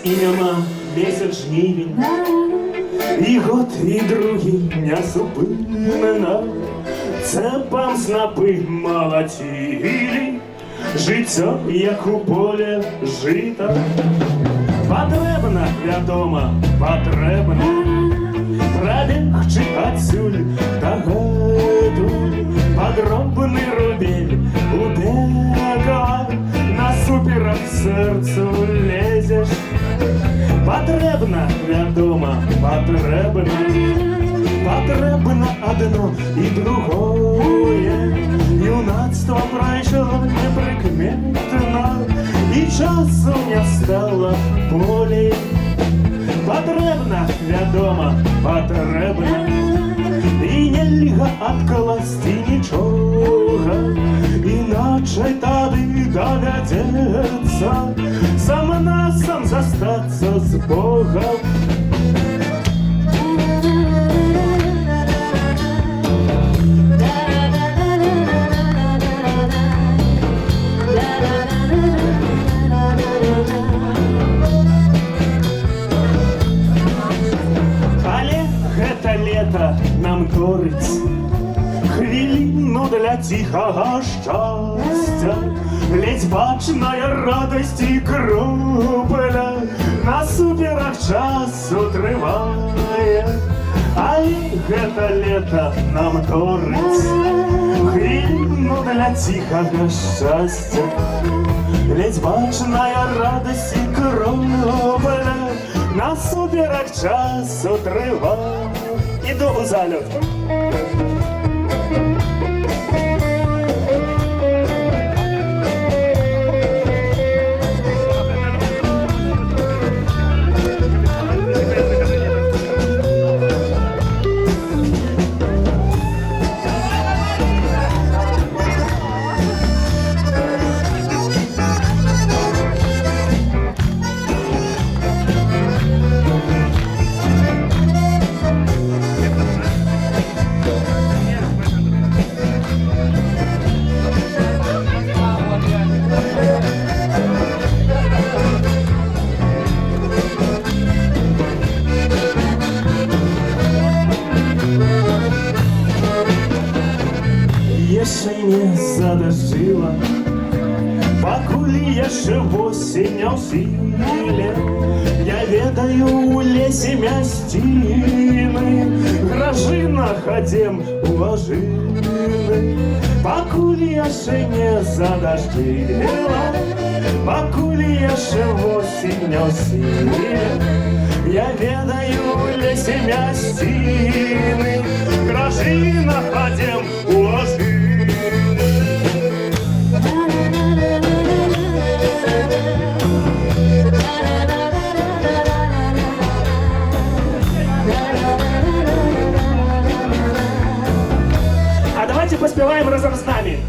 і нема місяць жнивень, і год, і другий не зупинена. Це пан снапи молотили, життя, як у полі жита. Потрібно, вядомо, потрібно пробігчи отсюль до году. Подробний рубель у бега, насуперах серцю лезеш. Потрібно, вядомо, потрібно, потрібно одно і другое. Юнацтво пройшло неприкметно, і часу не стало болей. Потрібно, вядомо, потрібно, і нельга адкласти нічого, іначе тады доведеться сам насам застаться з Богом. Нам корить хвилину для тихого щастя, ледь бачная радость і крупля насуперах часу триває. Ай, гэта лето нам корить хвилину для тихого щастя, ледь бачная радость і крупля насуперах часу триває. Іду у залюб. Jeszcze nie zadeszczyła, покуль jeszcze осень не в силе. Я ведаю у лесе мястины, гражина ходем уважины. Покуль jeszcze не задождила, покуль jeszcze осень не в силе. Я ведаю у лесе мястины, гражина ходем уважины. А давайте поспеваем разом с нами.